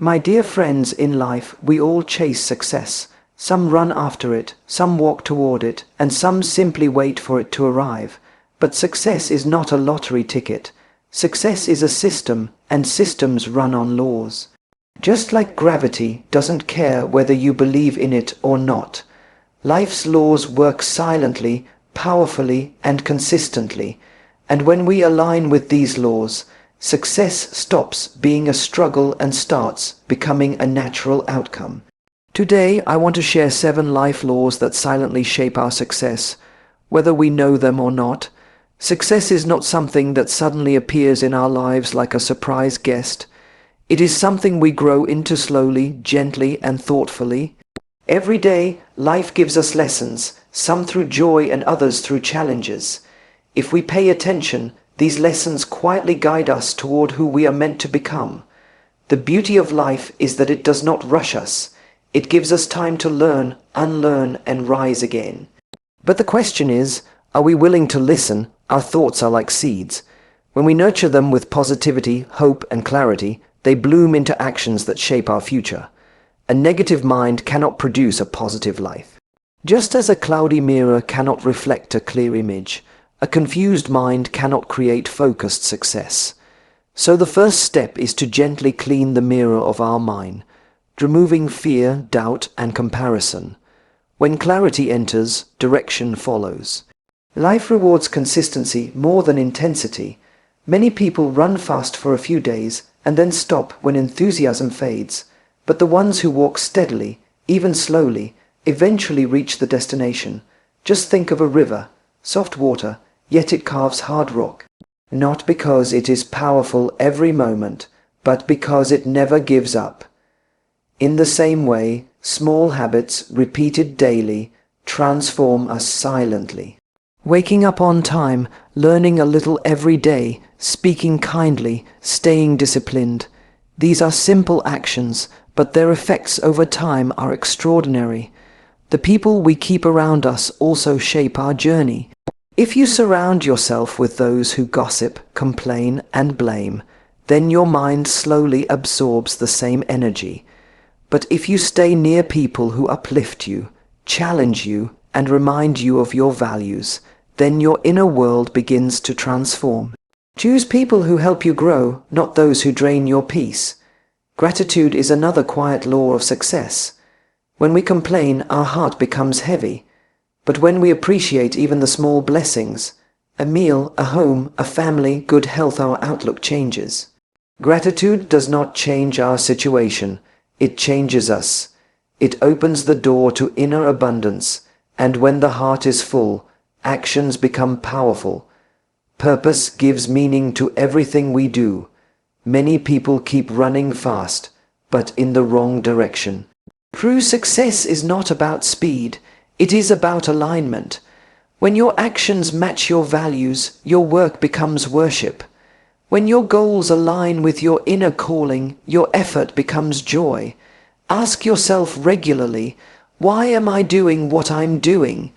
My dear friends, in life we all chase success. Some run after it, some walk toward it, and some simply wait for it to arrive. But success is not a lottery ticket. Success is a system, and systems run on laws. Just like gravity doesn't care whether you believe in it or not. Life's laws work silently, powerfully, and consistently. And when we align with these laws, success stops being a struggle and starts becoming a natural outcome. Today, I want to share 7 life laws that silently shape our success, whether we know them or not. Success is not something that suddenly appears in our lives like a surprise guest. It is something we grow into slowly, gently, and thoughtfully. Every day, life gives us lessons, some through joy and others through challenges. If we pay attention, these lessons quietly guide us toward who we are meant to become. The beauty of life is that it does not rush us. It gives us time to learn, unlearn, and rise again. But the question is, are we willing to listen? Our thoughts are like seeds. When we nurture them with positivity, hope, and clarity, they bloom into actions that shape our future. A negative mind cannot produce a positive life. Just as a cloudy mirror cannot reflect a clear image, a confused mind cannot create focused success. So the first step is to gently clean the mirror of our mind, removing fear, doubt, and comparison. When clarity enters, direction follows. Life rewards consistency more than intensity. Many people run fast for a few days and then stop when enthusiasm fades. But the ones who walk steadily, even slowly, eventually reach the destination. Just think of a river, soft water, yet it carves hard rock. Not because it is powerful every moment, but because it never gives up. In the same way, small habits repeated daily transform us silently. Waking up on time, learning a little every day, speaking kindly, staying disciplined. These are simple actions, but their effects over time are extraordinary. The people we keep around us also shape our journey. If you surround yourself with those who gossip, complain, and blame, then your mind slowly absorbs the same energy. But if you stay near people who uplift you, challenge you, and remind you of your values, then your inner world begins to transform. Choose people who help you grow, not those who drain your peace. Gratitude is another quiet law of success. When we complain, our heart becomes heavy. But when we appreciate even the small blessings, a meal, a home, a family, good health, our outlook changes. Gratitude does not change our situation. It changes us. It opens the door to inner abundance. And when the heart is full, actions become powerful. Purpose gives meaning to everything we do. Many people keep running fast, but in the wrong direction. True success is not about speed. It is about alignment. When your actions match your values, your work becomes worship. When your goals align with your inner calling, your effort becomes joy. Ask yourself regularly, why am I doing what I'm doing?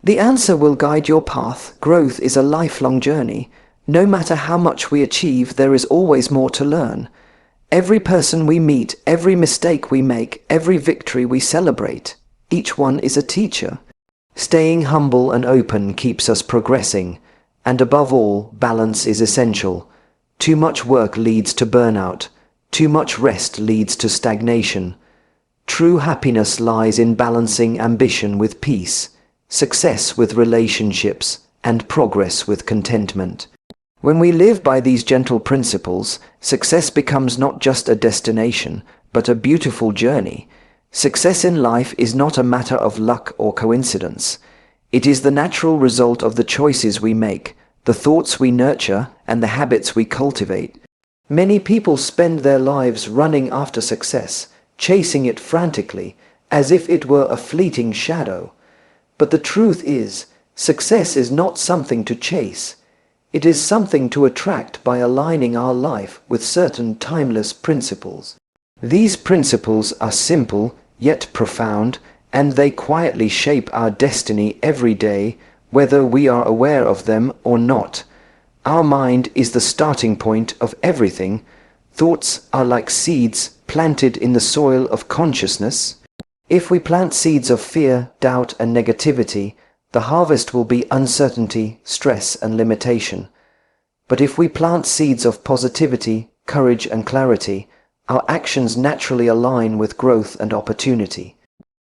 The answer will guide your path. Growth is a lifelong journey. No matter how much we achieve, there is always more to learn. Every person we meet, every mistake we make, every victory we celebrate, each one is a teacher. Staying humble and open keeps us progressing. And above all, balance is essential. Too much work leads to burnout. Too much rest leads to stagnation. True happiness lies in balancing ambition with peace, success with relationships, and progress with contentment. When we live by these gentle principles, success becomes not just a destination, but a beautiful journey. Success in life is not a matter of luck or coincidence. It is the natural result of the choices we make, the thoughts we nurture, and the habits we cultivate. Many people spend their lives running after success, chasing it frantically, as if it were a fleeting shadow. But the truth is, success is not something to chase. It is something to attract by aligning our life with certain timeless principles. These principles are simple, yet profound, and they quietly shape our destiny every day, whether we are aware of them or not. Our mind is the starting point of everything. Thoughts are like seeds planted in the soil of consciousness. If we plant seeds of fear, doubt, and negativity, the harvest will be uncertainty, stress, and limitation. But if we plant seeds of positivity, courage, and clarity, our actions naturally align with growth and opportunity.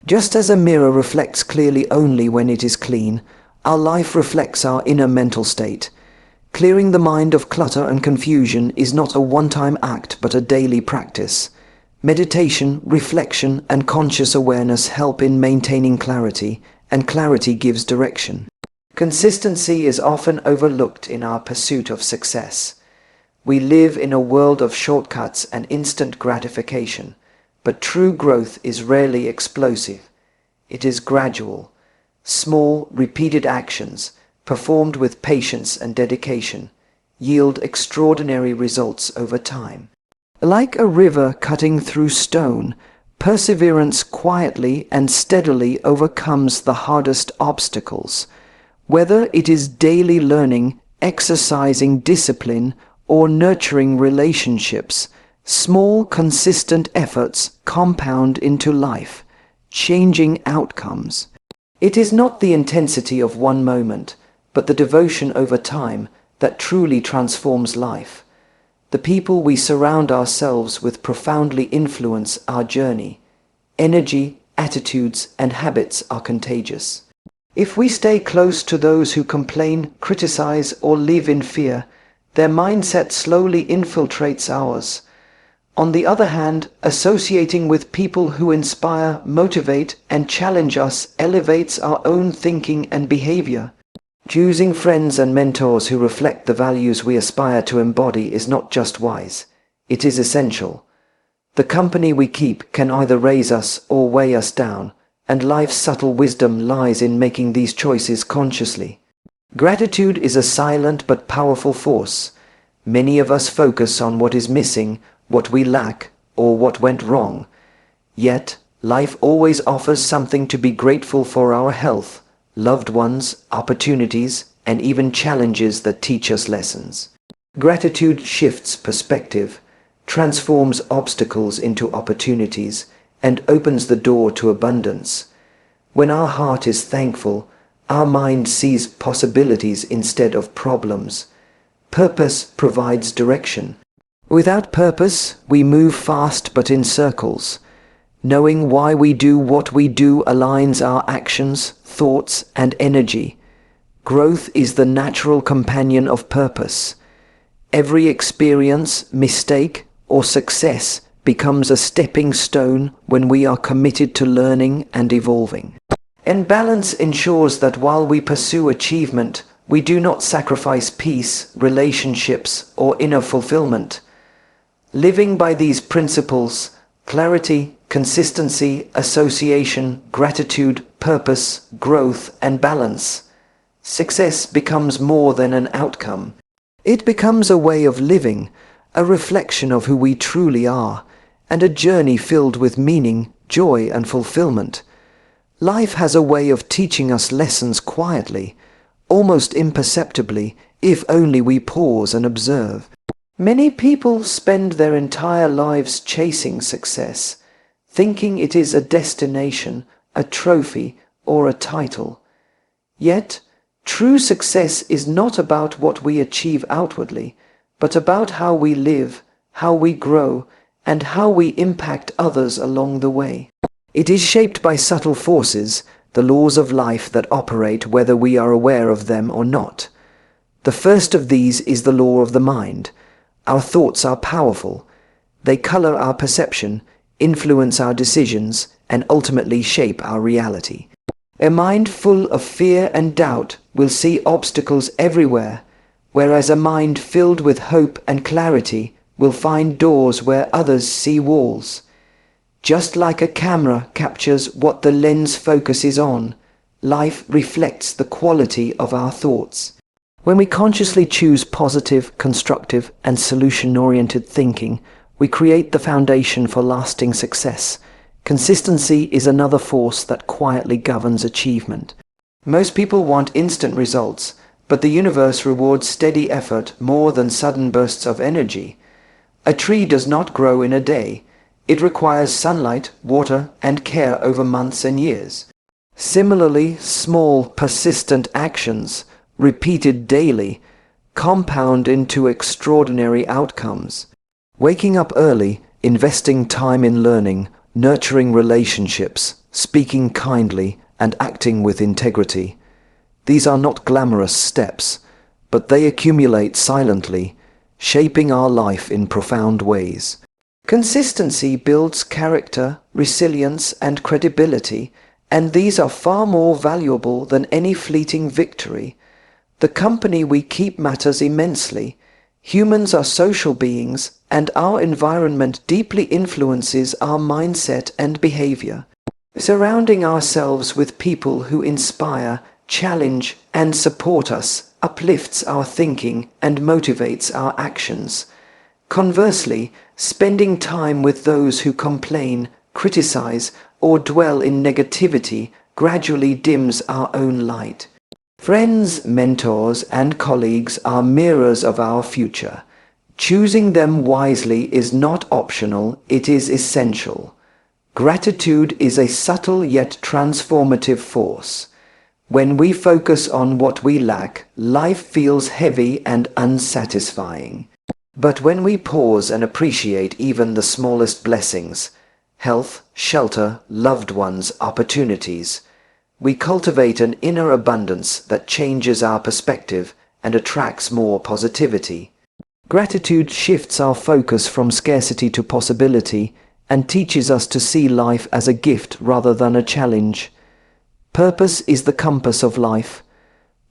Just as a mirror reflects clearly only when it is clean, our life reflects our inner mental state. Clearing the mind of clutter and confusion is not a one-time act but a daily practice. Meditation, reflection, and conscious awareness help in maintaining clarity, and clarity gives direction. Consistency is often overlooked in our pursuit of success. We live in a world of shortcuts and instant gratification, but true growth is rarely explosive. It is gradual. Small, repeated actions, performed with patience and dedication, yield extraordinary results over time. Like a river cutting through stone, perseverance quietly and steadily overcomes the hardest obstacles. Whether it is daily learning, exercising discipline, or nurturing relationships, small, consistent efforts compound into life, changing outcomes. It is not the intensity of one moment, but the devotion over time that truly transforms life. The people we surround ourselves with profoundly influence our journey. Energy, attitudes, and habits are contagious. If we stay close to those who complain, criticize, or live in fear, their mindset slowly infiltrates ours. On the other hand, associating with people who inspire, motivate, and challenge us elevates our own thinking and behavior. Choosing friends and mentors who reflect the values we aspire to embody is not just wise, it is essential. The company we keep can either raise us or weigh us down, and life's subtle wisdom lies in making these choices consciously. Gratitude is a silent but powerful force. Many of us focus on what is missing, what we lack, or what went wrong. Yet, life always offers something to be grateful for: our health, loved ones, opportunities, and even challenges that teach us lessons. Gratitude shifts perspective, transforms obstacles into opportunities, and opens the door to abundance. When our heart is thankful, our mind sees possibilities instead of problems. Purpose provides direction. Without purpose, we move fast but in circles. Knowing why we do what we do aligns our actions, thoughts, and energy. Growth is the natural companion of purpose. Every experience, mistake, or success becomes a stepping stone when we are committed to learning and evolving. And balance ensures that while we pursue achievement, we do not sacrifice peace, relationships, or inner fulfillment. Living by these principles, clarity, consistency, association, gratitude, purpose, growth, and balance, success becomes more than an outcome. It becomes a way of living, a reflection of who we truly are, and a journey filled with meaning, joy, and fulfillment. Life has a way of teaching us lessons quietly, almost imperceptibly, if only we pause and observe. Many people spend their entire lives chasing success, thinking it is a destination, a trophy, or a title. Yet, true success is not about what we achieve outwardly, but about how we live, how we grow, and how we impact others along the way. It is shaped by subtle forces, the laws of life that operate whether we are aware of them or not. The first of these is the law of the mind. Our thoughts are powerful. They color our perception, influence our decisions, and ultimately shape our reality. A mind full of fear and doubt will see obstacles everywhere, whereas a mind filled with hope and clarity will find doors where others see walls. Just like a camera captures what the lens focuses on, life reflects the quality of our thoughts. When we consciously choose positive, constructive, and solution-oriented thinking, we create the foundation for lasting success. Consistency is another force that quietly governs achievement. Most people want instant results, but the universe rewards steady effort more than sudden bursts of energy. A tree does not grow in a day. It requires sunlight, water, and care over months and years. Similarly, small, persistent actions, repeated daily, compound into extraordinary outcomes. Waking up early, investing time in learning, nurturing relationships, speaking kindly, and acting with integrity. These are not glamorous steps, but they accumulate silently, shaping our life in profound ways. Consistency builds character, resilience, and credibility, and these are far more valuable than any fleeting victory. The company we keep matters immensely. Humans are social beings, and our environment deeply influences our mindset and behavior. Surrounding ourselves with people who inspire, challenge, and support us uplifts our thinking and motivates our actions. Conversely, spending time with those who complain, criticize, or dwell in negativity gradually dims our own light. Friends, mentors, and colleagues are mirrors of our future. Choosing them wisely is not optional, it is essential. Gratitude is a subtle yet transformative force. When we focus on what we lack, life feels heavy and unsatisfying. But when we pause and appreciate even the smallest blessings, health, shelter, loved ones, opportunities, we cultivate an inner abundance that changes our perspective and attracts more positivity. Gratitude shifts our focus from scarcity to possibility and teaches us to see life as a gift rather than a challenge. Purpose is the compass of life.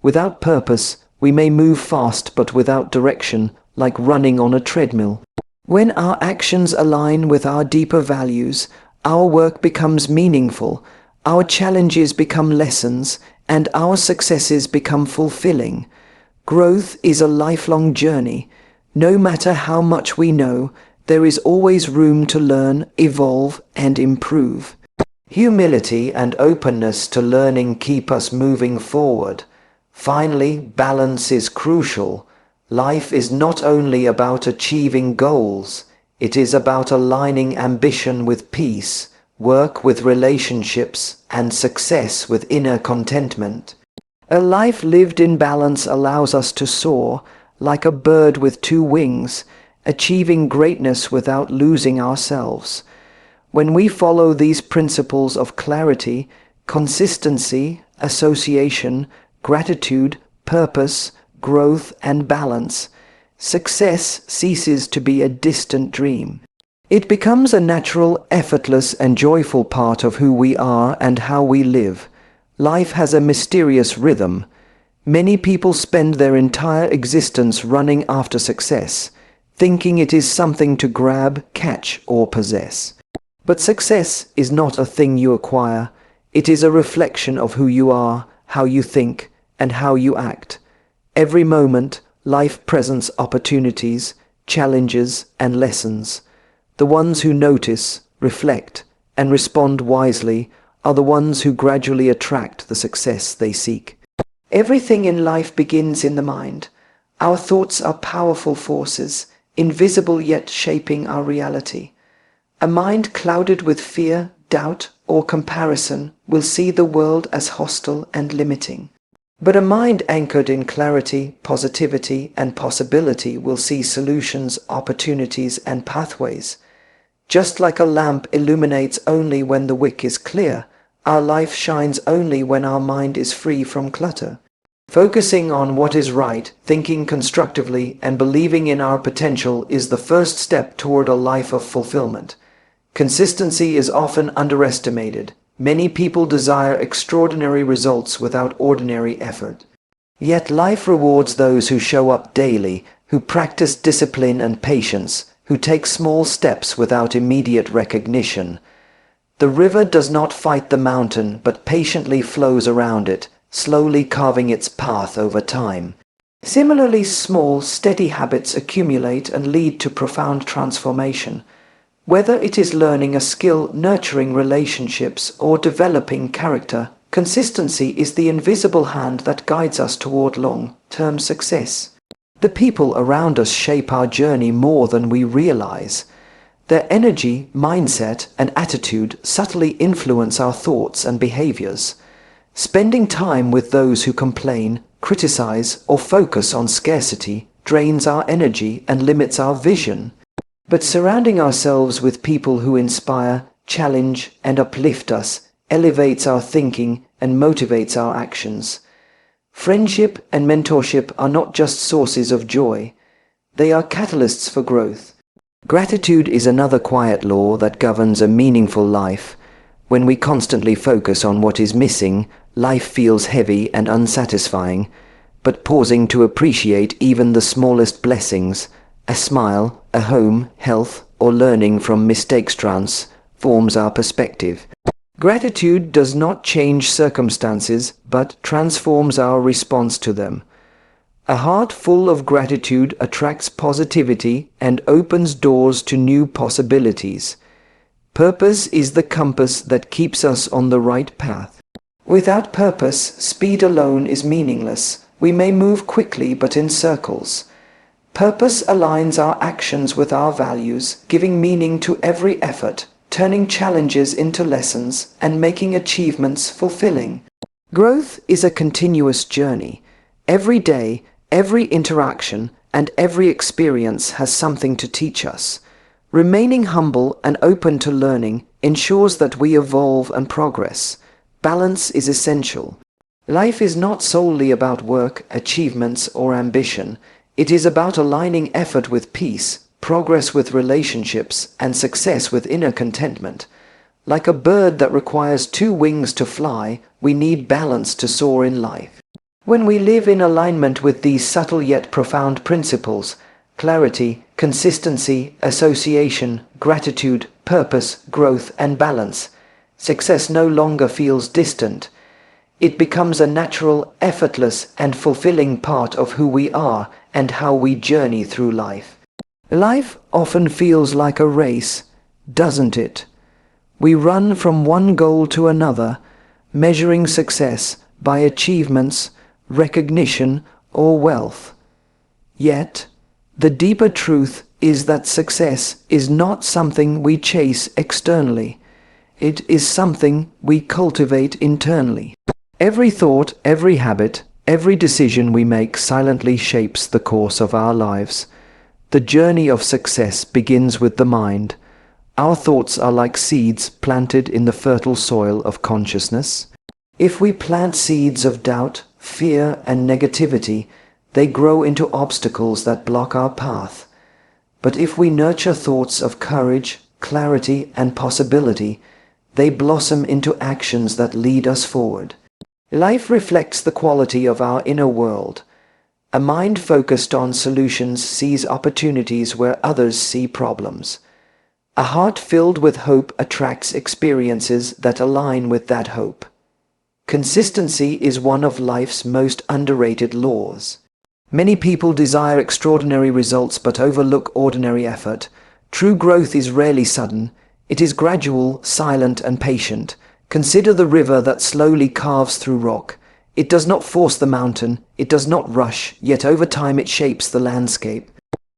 Without purpose, we may move fast but without direction, like running on a treadmill. When our actions align with our deeper values, our work becomes meaningful, our challenges become lessons, and our successes become fulfilling. Growth is a lifelong journey. No matter how much we know, there is always room to learn, evolve, and improve. Humility and openness to learning keep us moving forward. Finally, balance is crucial. Life is not only about achieving goals, it is about aligning ambition with peace, work with relationships, and success with inner contentment. A life lived in balance allows us to soar, like a bird with two wings, achieving greatness without losing ourselves. When we follow these principles of clarity, consistency, association, gratitude, purpose, growth, and balance, success ceases to be a distant dream. It becomes a natural, effortless, and joyful part of who we are and how we live. Life has a mysterious rhythm. Many people spend their entire existence running after success, thinking it is something to grab, catch, or possess. But success is not a thing you acquire. It is a reflection of who you are, how you think, and how you act. Every moment, life presents opportunities, challenges, and lessons. The ones who notice, reflect, and respond wisely are the ones who gradually attract the success they seek. Everything in life begins in the mind. Our thoughts are powerful forces, invisible yet shaping our reality. A mind clouded with fear, doubt, or comparison will see the world as hostile and limiting. But a mind anchored in clarity, positivity, and possibility will see solutions, opportunities, and pathways. Just like a lamp illuminates only when the wick is clear, our life shines only when our mind is free from clutter. Focusing on what is right, thinking constructively, and believing in our potential is the first step toward a life of fulfillment. Consistency is often underestimated. Many people desire extraordinary results without ordinary effort. Yet life rewards those who show up daily, who practice discipline and patience, who take small steps without immediate recognition. The river does not fight the mountain, but patiently flows around it, slowly carving its path over time. Similarly, small, steady habits accumulate and lead to profound transformation. Whether it is learning a skill, nurturing relationships, or developing character, consistency is the invisible hand that guides us toward long-term success. The people around us shape our journey more than we realize. Their energy, mindset, and attitude subtly influence our thoughts and behaviors. Spending time with those who complain, criticize, or focus on scarcity drains our energy and limits our vision. But surrounding ourselves with people who inspire, challenge, and uplift us elevates our thinking and motivates our actions. Friendship and mentorship are not just sources of joy, they are catalysts for growth. Gratitude is another quiet law that governs a meaningful life. When we constantly focus on what is missing, life feels heavy and unsatisfying, but pausing to appreciate even the smallest blessings, a smile, a home, health, or learning from mistakes transforms our perspective. Gratitude does not change circumstances, but transforms our response to them. A heart full of gratitude attracts positivity and opens doors to new possibilities. Purpose is the compass that keeps us on the right path. Without purpose, speed alone is meaningless. We may move quickly but in circles. Purpose aligns our actions with our values, giving meaning to every effort, turning challenges into lessons, and making achievements fulfilling. Growth is a continuous journey. Every day, every interaction, and every experience has something to teach us. Remaining humble and open to learning ensures that we evolve and progress. Balance is essential. Life is not solely about work, achievements, or ambition. It is about aligning effort with peace, progress with relationships, and success with inner contentment. Like a bird that requires 2 wings to fly, we need balance to soar in life. When we live in alignment with these subtle yet profound principles, clarity, consistency, association, gratitude, purpose, growth, and balance, success no longer feels distant. It becomes a natural, effortless, and fulfilling part of who we are and how we journey through life. Life often feels like a race, doesn't it? We run from one goal to another, measuring success by achievements, recognition, or wealth. Yet, the deeper truth is that success is not something we chase externally. It is something we cultivate internally. Every thought, every habit, every decision we make silently shapes the course of our lives. The journey of success begins with the mind. Our thoughts are like seeds planted in the fertile soil of consciousness. If we plant seeds of doubt, fear, and negativity, they grow into obstacles that block our path. But if we nurture thoughts of courage, clarity, and possibility, they blossom into actions that lead us forward. Life reflects the quality of our inner world. A mind focused on solutions sees opportunities where others see problems. A heart filled with hope attracts experiences that align with that hope. Consistency is one of life's most underrated laws. Many people desire extraordinary results but overlook ordinary effort. True growth is rarely sudden. It is gradual, silent, and patient. Consider the river that slowly carves through rock. It does not force the mountain, it does not rush, yet over time it shapes the landscape.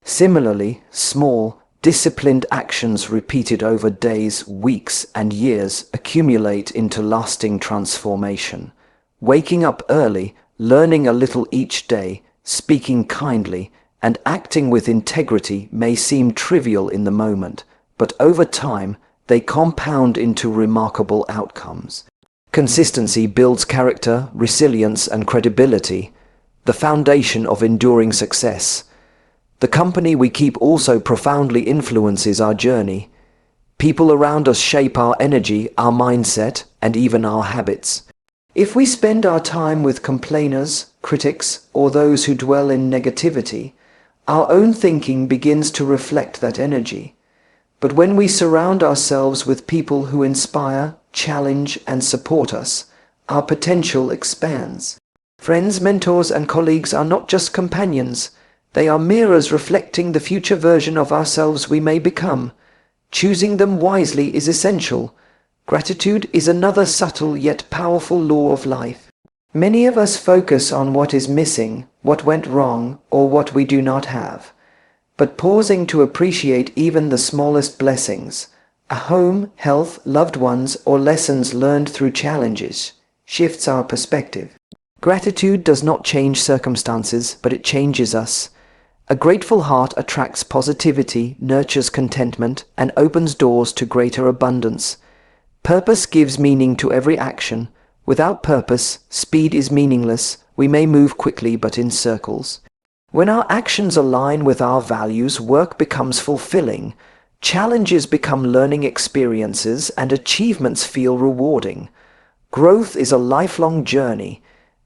Similarly, small, disciplined actions repeated over days, weeks, and years accumulate into lasting transformation. Waking up early, learning a little each day, speaking kindly, and acting with integrity may seem trivial in the moment, but over time, they compound into remarkable outcomes. Consistency builds character, resilience, and credibility, the foundation of enduring success. The company we keep also profoundly influences our journey. People around us shape our energy, our mindset, and even our habits. If we spend our time with complainers, critics, or those who dwell in negativity, our own thinking begins to reflect that energy. But when we surround ourselves with people who inspire, challenge, and support us, our potential expands. Friends, mentors, and colleagues are not just companions. They are mirrors reflecting the future version of ourselves we may become. Choosing them wisely is essential. Gratitude is another subtle yet powerful law of life. Many of us focus on what is missing, what went wrong, or what we do not have. but pausing to appreciate even the smallest blessings, a home, health, loved ones, or lessons learned through challenges, shifts our perspective. Gratitude does not change circumstances, but it changes us. A grateful heart attracts positivity, nurtures contentment, and opens doors to greater abundance. Purpose gives meaning to every action. Without purpose, speed is meaningless. We may move quickly, but in circles. When our actions align with our values, work becomes fulfilling. Challenges become learning experiences, and achievements feel rewarding. Growth is a lifelong journey.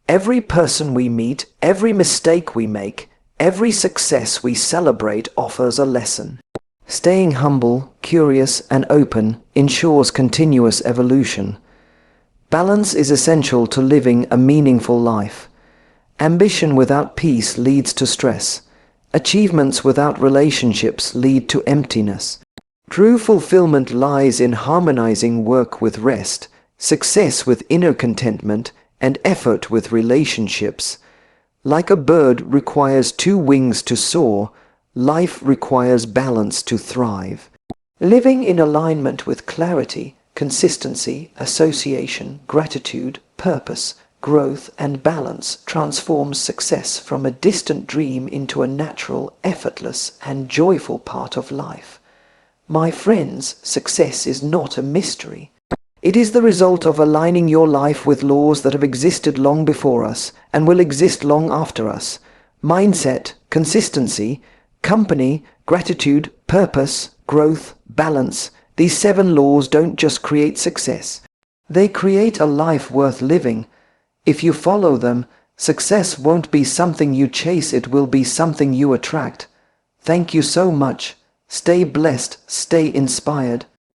Every person we meet, every mistake we make, every success we celebrate offers a lesson. Staying humble, curious, and open ensures continuous evolution. Balance is essential to living a meaningful life. Ambition without peace leads to stress. Achievements without relationships lead to emptiness. True fulfillment lies in harmonizing work with rest, success with inner contentment, and effort with relationships. Like a bird requires 2 wings to soar, life requires balance to thrive. Living in alignment with clarity, consistency, association, gratitude, purpose, growth, and balance transforms success from a distant dream into a natural, effortless, and joyful part of life. My friends, success is not a mystery. It is the result of aligning your life with laws that have existed long before us and will exist long after us. Mindset, consistency, company, gratitude, purpose, growth, balance. These 7 laws don't just create success. They create a life worth living. If you follow them, success won't be something you chase, it will be something you attract. Thank you so much. Stay blessed, stay inspired.